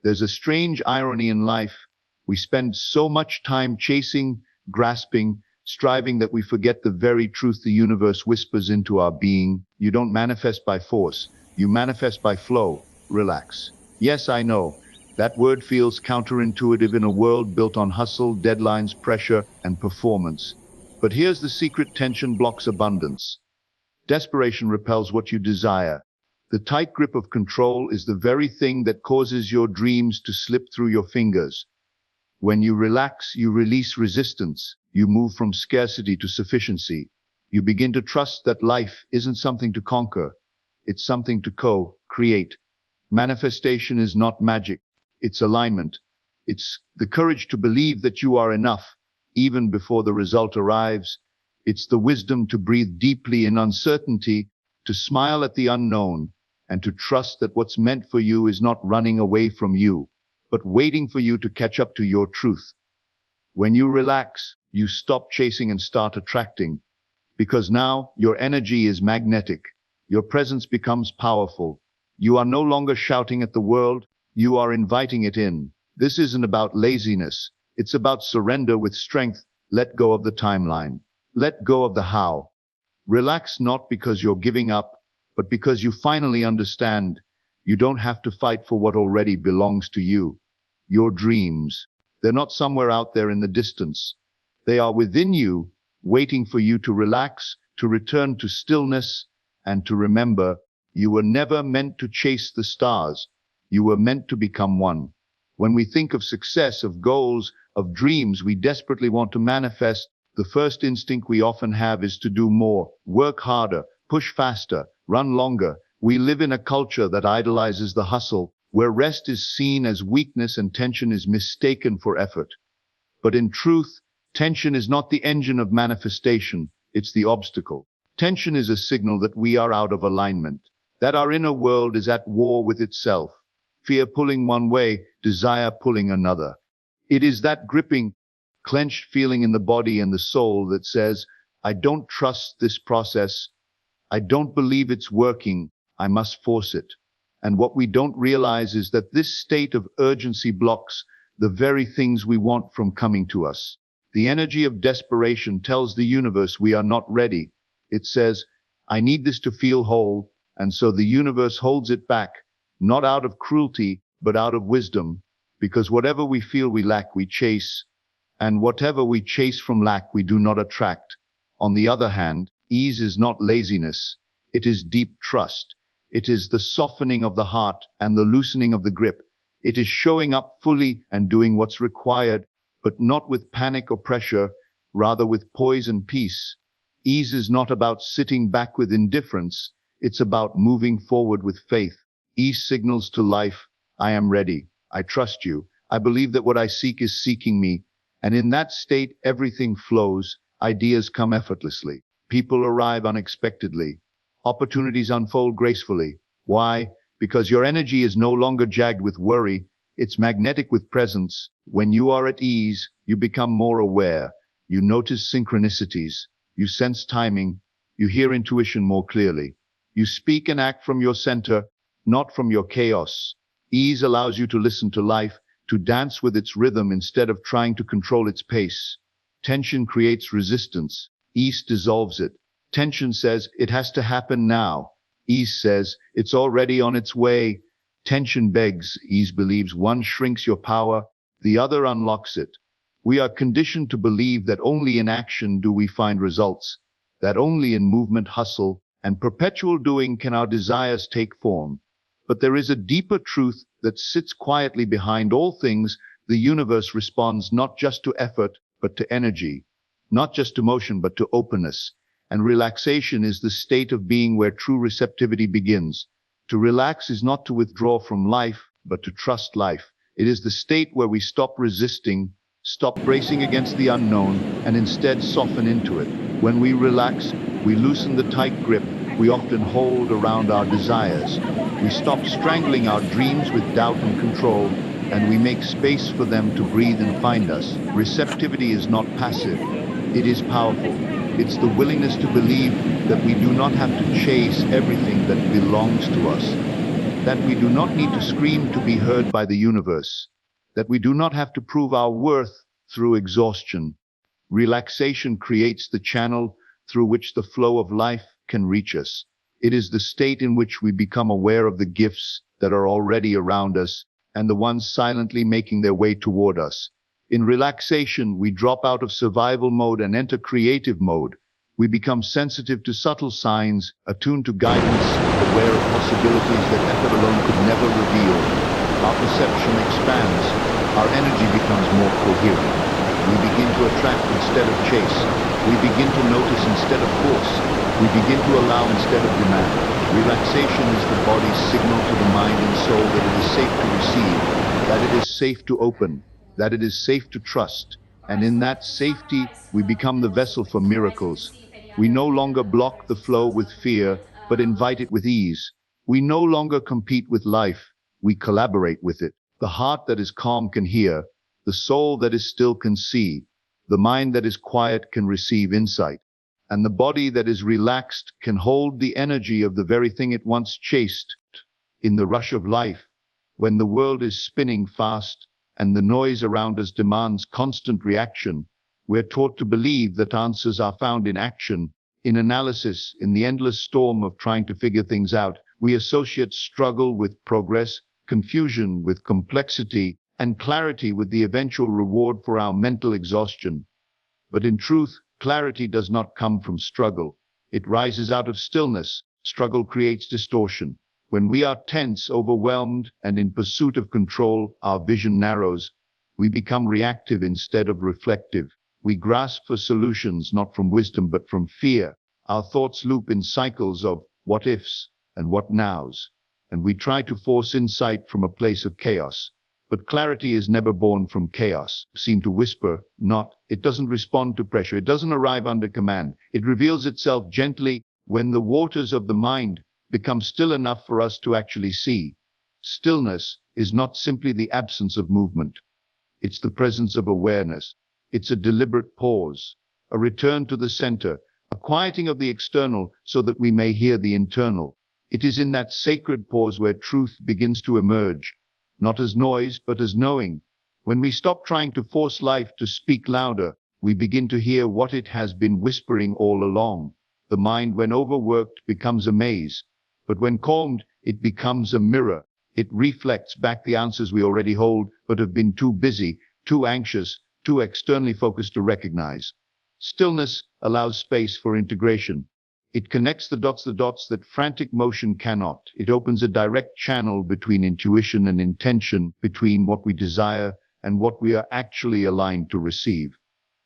There's a strange irony in life. We spend so much time chasing, grasping, striving that we forget the very truth the universe whispers into our being. You don't manifest by force, you manifest by flow. Relax. Yes, I know. That word feels counterintuitive in a world built on hustle, deadlines, pressure, and performance. But here's the secret: tension blocks abundance. Desperation repels what you desire. The tight grip of control is the very thing that causes your dreams to slip through your fingers. When you relax, you release resistance. You move from scarcity to sufficiency. You begin to trust that life isn't something to conquer. It's something to co-create. Manifestation is not magic. It's alignment. It's the courage to believe that you are enough, even before the result arrives. It's the wisdom to breathe deeply in uncertainty, to smile at the unknown, and to trust that what's meant for you is not running away from you, but waiting for you to catch up to your truth. When you relax, you stop chasing and start attracting, because now your energy is magnetic. Your presence becomes powerful. You are no longer shouting at the world, you are inviting it in. This isn't about laziness. It's about surrender with strength. Let go of the timeline. Let go of the how. Relax not because you're giving up, but because you finally understand. You don't have to fight for what already belongs to you. Your dreams, they're not somewhere out there in the distance. They are within you, waiting for you to relax, to return to stillness, and to remember, you were never meant to chase the stars. You were meant to become one. When we think of success, of goals, of dreams we desperately want to manifest, the first instinct we often have is to do more, work harder, push faster, run longer. We live in a culture that idolizes the hustle, where rest is seen as weakness and tension is mistaken for effort. But in truth, tension is not the engine of manifestation, it's the obstacle. Tension is a signal that we are out of alignment, that our inner world is at war with itself. Fear pulling one way, desire pulling another. It is that gripping, clenched feeling in the body and the soul that says, I don't trust this process. I don't believe it's working. I must force it. And what we don't realize is that this state of urgency blocks the very things we want from coming to us. The energy of desperation tells the universe we are not ready. It says, I need this to feel whole, and so the universe holds it back, not out of cruelty, but out of wisdom, because whatever we feel we lack, we chase, and whatever we chase from lack, we do not attract. On the other hand, ease is not laziness. It is deep trust. It is the softening of the heart and the loosening of the grip. It is showing up fully and doing what's required, but not with panic or pressure, rather with poise and peace. Ease is not about sitting back with indifference. It's about moving forward with faith. Ease signals to life, I am ready. I trust you. I believe that what I seek is seeking me. And in that state, everything flows. Ideas come effortlessly. People arrive unexpectedly. Opportunities unfold gracefully. Why? Because your energy is no longer jagged with worry. It's magnetic with presence. When you are at ease, you become more aware. You notice synchronicities. You sense timing. You hear intuition more clearly. You speak and act from your center, not from your chaos. Ease allows you to listen to life, to dance with its rhythm instead of trying to control its pace. Tension creates resistance. Ease dissolves it. Tension says it has to happen now. Ease says it's already on its way. Tension begs. Ease believes one shrinks your power, the other unlocks it. We are conditioned to believe that only in action do we find results, that only in movement, hustle, and perpetual doing can our desires take form. But there is a deeper truth that sits quietly behind all things. The universe responds not just to effort, but to energy, not just to motion, but to openness. And relaxation is the state of being where true receptivity begins. To relax is not to withdraw from life, but to trust life. It is the state where we stop resisting, stop bracing against the unknown, and instead soften into it. When we relax, we loosen the tight grip we often hold around our desires. We stop strangling our dreams with doubt and control, and we make space for them to breathe and find us. Receptivity is not passive. It is powerful. It's the willingness to believe that we do not have to chase everything that belongs to us. that we do not need to scream to be heard by the universe, that we do not have to prove our worth through exhaustion. Relaxation creates the channel through which the flow of life can reach us. It is the state in which we become aware of the gifts that are already around us and the ones silently making their way toward us. In relaxation, we drop out of survival mode and enter creative mode. We become sensitive to subtle signs, attuned to guidance, aware of possibilities that effort alone could never reveal. Our perception expands, our energy becomes more coherent. We begin to attract instead of chase. We begin to notice instead of force. We begin to allow instead of demand. Relaxation is the body's signal to the mind and soul that it is safe to receive, that it is safe to open, that it is safe to trust. And in that safety, we become the vessel for miracles. We no longer block the flow with fear, but invite it with ease. We no longer compete with life. We collaborate with it. The heart that is calm can hear. The soul that is still can see. The mind that is quiet can receive insight. And the body that is relaxed can hold the energy of the very thing it once chased. In the rush of life, when the world is spinning fast and the noise around us demands constant reaction, we're taught to believe that answers are found in action, in analysis, in the endless storm of trying to figure things out. We associate struggle with progress, confusion with complexity, and clarity with the eventual reward for our mental exhaustion. But in truth, clarity does not come from struggle. It rises out of stillness. Struggle creates distortion. When we are tense, overwhelmed, and in pursuit of control, our vision narrows. We become reactive instead of reflective. We grasp for solutions not from wisdom but from fear. Our thoughts loop in cycles of what ifs and what nows, and we try to force insight from a place of chaos. But clarity is never born from chaos. Seem to whisper, not. It doesn't respond to pressure. It doesn't arrive under command. It reveals itself gently when the waters of the mind become still enough for us to actually see. Stillness is not simply the absence of movement. It's the presence of awareness. It's a deliberate pause, a return to the center, a quieting of the external so that we may hear the internal. It is in that sacred pause where truth begins to emerge. Not as noise, but as knowing. When we stop trying to force life to speak louder, we begin to hear what it has been whispering all along. The mind, when overworked, becomes a maze. But when calmed, it becomes a mirror. It reflects back the answers we already hold, but have been too busy, too anxious, too externally focused to recognize. Stillness allows space for integration. It connects the dots that frantic motion cannot. It opens a direct channel between intuition and intention, between what we desire and what we are actually aligned to receive.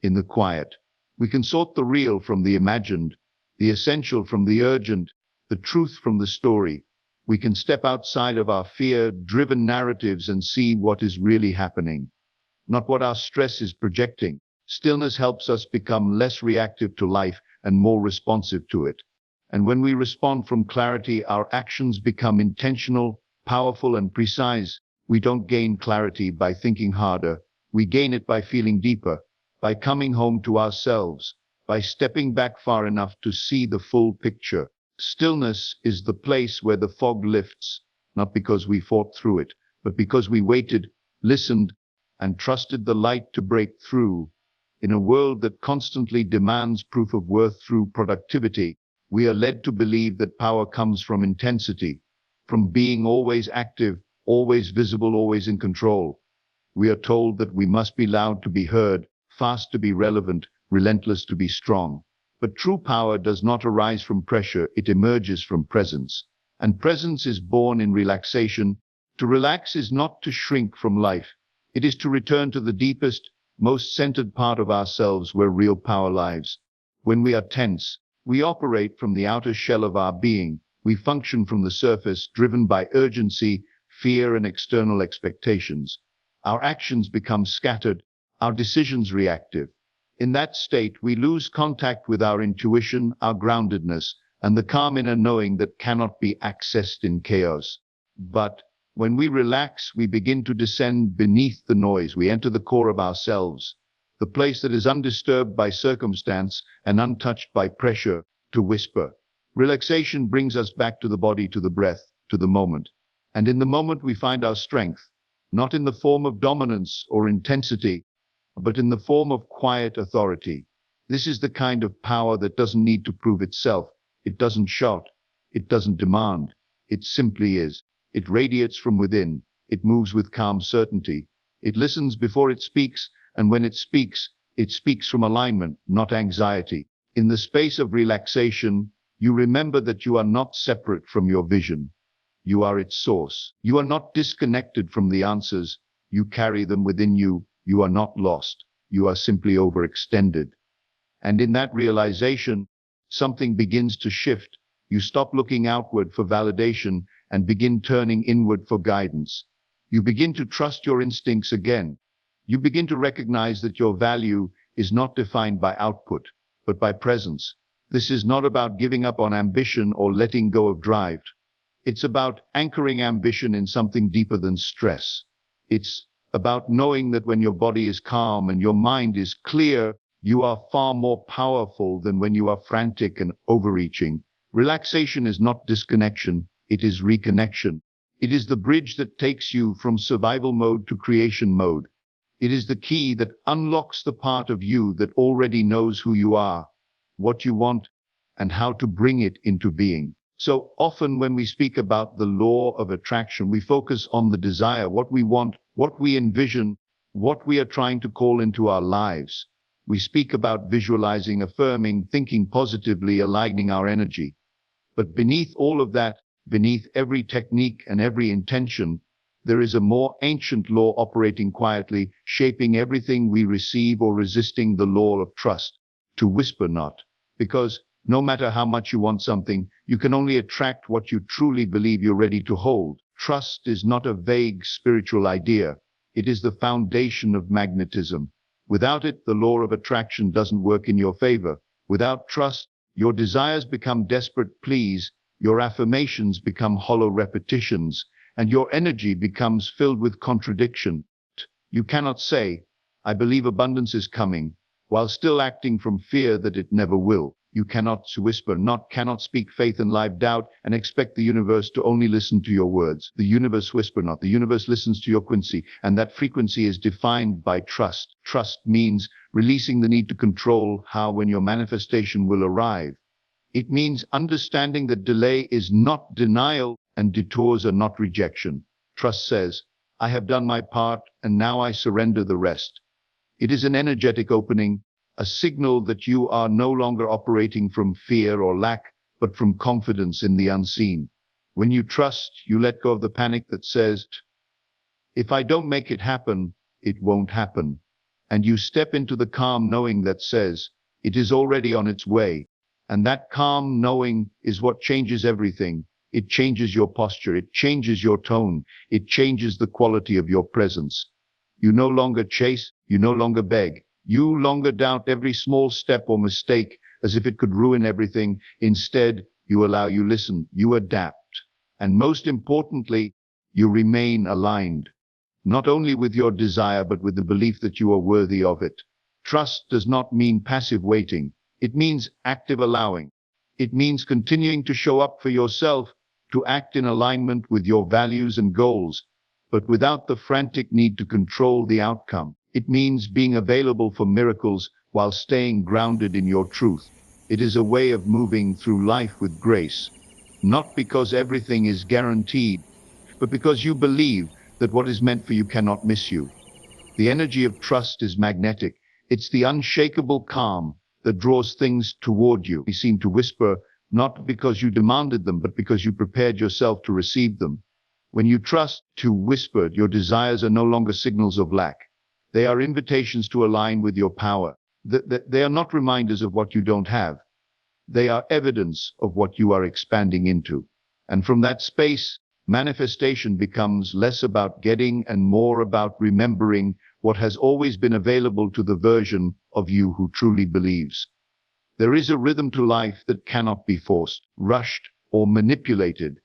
In the quiet, we can sort the real from the imagined, the essential from the urgent, the truth from the story. We can step outside of our fear-driven narratives and see what is really happening, not what our stress is projecting. Stillness helps us become less reactive to life and more responsive to it. And when we respond from clarity, our actions become intentional, powerful, and precise. We don't gain clarity by thinking harder. We gain it by feeling deeper, by coming home to ourselves, by stepping back far enough to see the full picture. Stillness is the place where the fog lifts, not because we fought through it, but because we waited, listened, and trusted the light to break through. In a world that constantly demands proof of worth through productivity, we are led to believe that power comes from intensity, from being always active, always visible, always in control. We are told that we must be loud to be heard, fast to be relevant, relentless to be strong. But true power does not arise from pressure, it emerges from presence. And presence is born in relaxation. To relax is not to shrink from life. It is to return to the deepest, most centered part of ourselves where real power lies. When we are tense, we operate from the outer shell of our being. We function from the surface, driven by urgency, fear, and external expectations. Our actions become scattered, our decisions reactive. In that state, we lose contact with our intuition, our groundedness, and the calm inner knowing that cannot be accessed in chaos. But when we relax, we begin to descend beneath the noise. We enter the core of ourselves, the place that is undisturbed by circumstance and untouched by pressure to whisper. Relaxation brings us back to the body, to the breath, to the moment. And in the moment we find our strength, not in the form of dominance or intensity, but in the form of quiet authority. This is the kind of power that doesn't need to prove itself. It doesn't shout. It doesn't demand. It simply is. It radiates from within. It moves with calm certainty. It listens before it speaks, and when it speaks from alignment, not anxiety. In the space of relaxation, you remember that you are not separate from your vision. You are its source. You are not disconnected from the answers. You carry them within you. You are not lost. You are simply overextended. And in that realization, something begins to shift. You stop looking outward for validation and begin turning inward for guidance. You begin to trust your instincts again. You begin to recognize that your value is not defined by output, but by presence. This is not about giving up on ambition or letting go of drive. It's about anchoring ambition in something deeper than stress. It's about knowing that when your body is calm and your mind is clear, you are far more powerful than when you are frantic and overreaching. Relaxation is not disconnection, it is reconnection. It is the bridge that takes you from survival mode to creation mode. It is the key that unlocks the part of you that already knows who you are, what you want, and how to bring it into being. So often when we speak about the law of attraction, we focus on the desire, what we want, what we envision, what we are trying to call into our lives. We speak about visualizing, affirming, thinking positively, aligning our energy. But beneath all of that, beneath every technique and every intention, there is a more ancient law operating quietly, shaping everything we receive or resisting the law of trust. To whisper not, because no matter how much you want something, you can only attract what you truly believe you're ready to hold. Trust is not a vague spiritual idea. It is the foundation of magnetism. Without it, the law of attraction doesn't work in your favor. Without trust, your desires become desperate pleas, your affirmations become hollow repetitions, and your energy becomes filled with contradiction. You cannot say, "I believe abundance is coming," while still acting from fear that it never will. You cannot cannot speak faith and live doubt and expect the universe to only listen to your words. The universe whisper not. The universe listens to your frequency, and that frequency is defined by trust. Trust means releasing the need to control how when your manifestation will arrive. It means understanding that delay is not denial and detours are not rejection. Trust says, "I have done my part and now I surrender the rest." It is an energetic opening, a signal that you are no longer operating from fear or lack, but from confidence in the unseen. When you trust, you let go of the panic that says, "If I don't make it happen, it won't happen." And you step into the calm knowing that says, "It is already on its way." And that calm knowing is what changes everything. It changes your posture, it changes your tone, it changes the quality of your presence. You no longer chase, you no longer beg. You longer doubt every small step or mistake as if it could ruin everything. Instead, you allow, you listen, you adapt. And most importantly, you remain aligned, not only with your desire, but with the belief that you are worthy of it. Trust does not mean passive waiting. It means active allowing. It means continuing to show up for yourself, to act in alignment with your values and goals, but without the frantic need to control the outcome. It means being available for miracles while staying grounded in your truth. It is a way of moving through life with grace, not because everything is guaranteed, but because you believe that what is meant for you cannot miss you. The energy of trust is magnetic. It's the unshakable calm that draws things toward you. You seem to whisper, not because you demanded them, but because you prepared yourself to receive them. When you trust to whisper, your desires are no longer signals of lack. They are invitations to align with your power. They are not reminders of what you don't have. They are evidence of what you are expanding into. And from that space, manifestation becomes less about getting and more about remembering what has always been available to the version of you who truly believes. There is a rhythm to life that cannot be forced, rushed, or manipulated.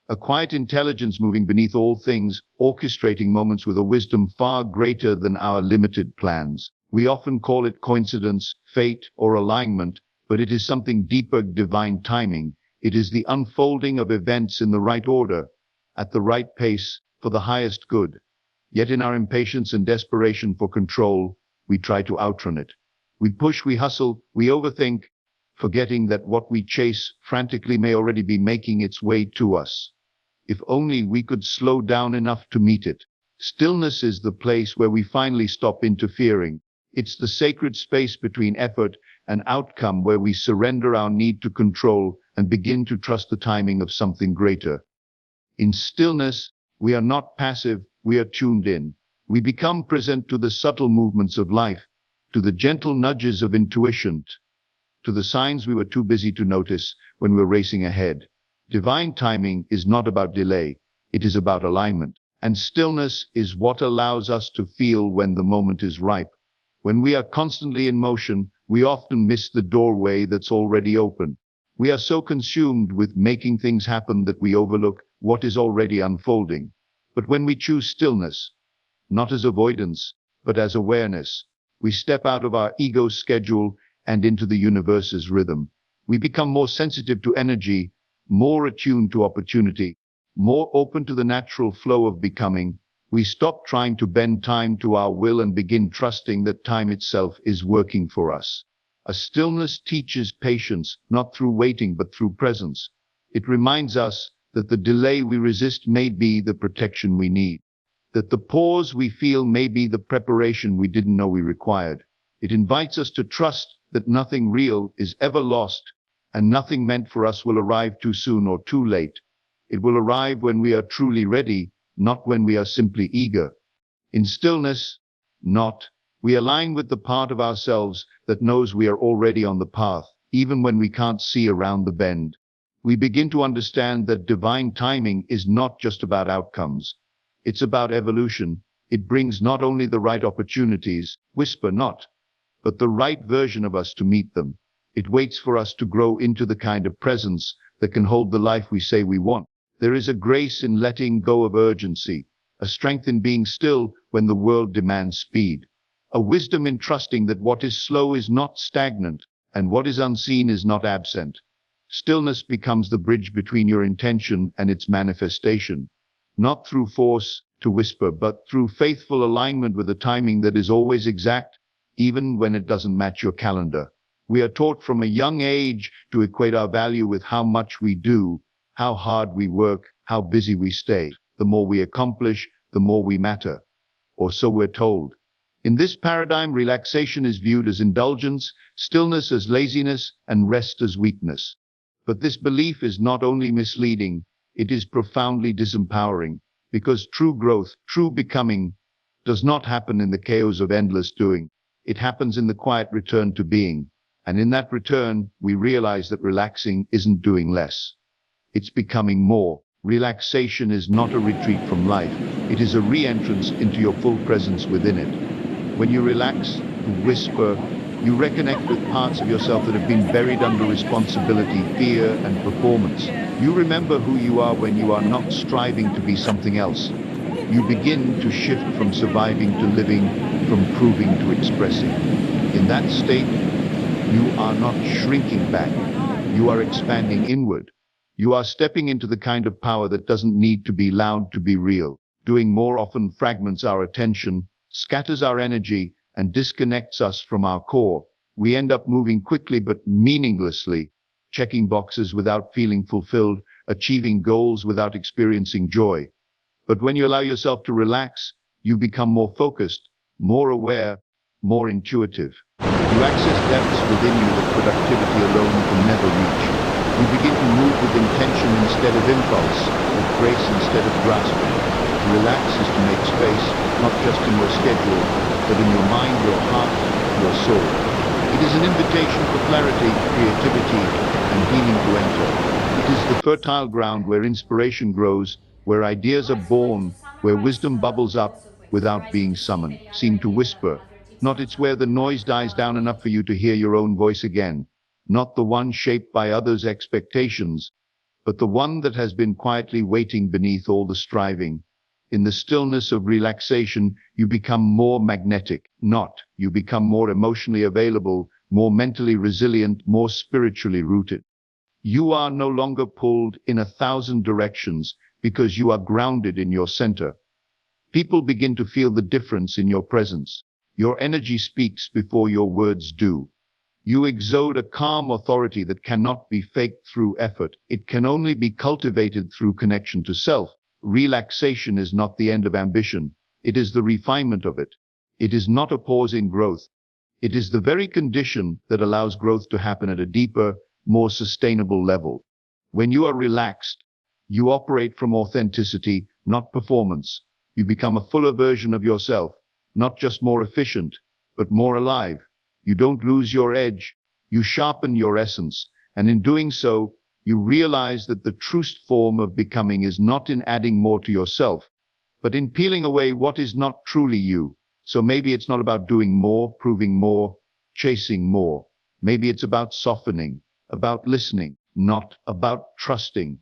A quiet intelligence moving beneath all things, orchestrating moments with a wisdom far greater than our limited plans. We often call it coincidence, fate, or alignment, but it is something deeper, divine timing. It is the unfolding of events in the right order. at the right pace, for the highest good. Yet in our impatience and desperation for control, we try to outrun it. We push, we hustle, we overthink, forgetting that what we chase frantically may already be making its way to us. If only we could slow down enough to meet it. Stillness is the place where we finally stop interfering. It's the sacred space between effort and outcome where we surrender our need to control and begin to trust the timing of something greater. In stillness, we are not passive, we are tuned in. We become present to the subtle movements of life, to the gentle nudges of intuition, to the signs we were too busy to notice when we were racing ahead. Divine timing is not about delay, it is about alignment. And stillness is what allows us to feel when the moment is ripe. When we are constantly in motion, we often miss the doorway that's already open. We are so consumed with making things happen that we overlook what is already unfolding. But when we choose stillness, not as avoidance, but as awareness, we step out of our ego's schedule and into the universe's rhythm. We become more sensitive to energy, more attuned to opportunity, more open to the natural flow of becoming. We stop trying to bend time to our will and begin trusting that time itself is working for us. A stillness teaches patience, not through waiting but through presence. It reminds us that the delay we resist may be the protection we need, that the pause we feel may be the preparation we didn't know we required. It invites us to trust that nothing real is ever lost, and nothing meant for us will arrive too soon or too late. It will arrive when we are truly ready, not when we are simply eager. In stillness, we align with the part of ourselves that knows we are already on the path, even when we can't see around the bend. We begin to understand that divine timing is not just about outcomes. It's about evolution. It brings not only the right opportunities, but the right version of us to meet them. It waits for us to grow into the kind of presence that can hold the life we say we want. There is a grace in letting go of urgency, a strength in being still when the world demands speed, a wisdom in trusting that what is slow is not stagnant, and what is unseen is not absent. Stillness becomes the bridge between your intention and its manifestation, not through force to whisper, but through faithful alignment with a timing that is always exact, even when it doesn't match your calendar. We are taught from a young age to equate our value with how much we do, how hard we work, how busy we stay. The more we accomplish, the more we matter. Or so we're told. In this paradigm, relaxation is viewed as indulgence, stillness as laziness, and rest as weakness. But this belief is not only misleading, it is profoundly disempowering, because true growth, true becoming, does not happen in the chaos of endless doing. It happens in the quiet return to being. And in that return, we realize that relaxing isn't doing less. It's becoming more. Relaxation is not a retreat from life. It is a re-entrance into your full presence within it. When you relax, you whisper, you reconnect with parts of yourself that have been buried under responsibility, fear, and performance. You remember who you are when you are not striving to be something else. You begin to shift from surviving to living, from proving to expressing. In that state, you are not shrinking back. You are expanding inward. You are stepping into the kind of power that doesn't need to be loud to be real. Doing more often fragments our attention, scatters our energy, and disconnects us from our core. We end up moving quickly but meaninglessly, checking boxes without feeling fulfilled, achieving goals without experiencing joy. But when you allow yourself to relax, you become more focused, more aware, more intuitive. You access depths within you that productivity alone can never reach. You begin to move with intention instead of impulse, with grace instead of grasping. To relax is to make space, not just in your schedule, but in your mind, your heart, your soul. It is an invitation for clarity, creativity, and healing to enter. It is the fertile ground where inspiration grows, where ideas are born, where wisdom bubbles up without being summoned, seem to whisper. Not it's where the noise dies down enough for you to hear your own voice again. Not the one shaped by others' expectations, but the one that has been quietly waiting beneath all the striving. In the stillness of relaxation, you become more magnetic. You become more emotionally available, more mentally resilient, more spiritually rooted. You are no longer pulled in 1,000 directions. because you are grounded in your center. People begin to feel the difference in your presence. Your energy speaks before your words do. You exude a calm authority that cannot be faked through effort. It can only be cultivated through connection to self. Relaxation is not the end of ambition. It is the refinement of it. It is not a pause in growth. It is the very condition that allows growth to happen at a deeper, more sustainable level. When you are relaxed, you operate from authenticity, not performance. You become a fuller version of yourself, not just more efficient, but more alive. You don't lose your edge, you sharpen your essence, and in doing so, you realize that the truest form of becoming is not in adding more to yourself, but in peeling away what is not truly you. So maybe it's not about doing more, proving more, chasing more. Maybe it's about softening, about listening, not about trusting.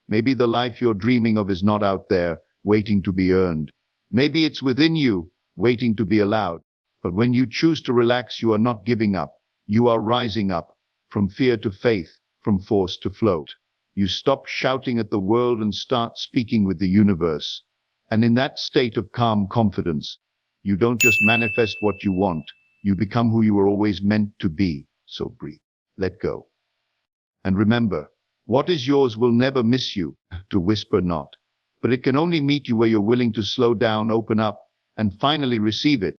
Maybe the life you're dreaming of is not out there, waiting to be earned. Maybe it's within you, waiting to be allowed. But when you choose to relax, you are not giving up. You are rising up, from fear to faith, from force to float. You stop shouting at the world and start speaking with the universe. And in that state of calm confidence, you don't just manifest what you want, you become who you were always meant to be. So breathe, let go. And remember, what is yours will never miss you, to whisper not. But it can only meet you where you're willing to slow down, open up, and finally receive it.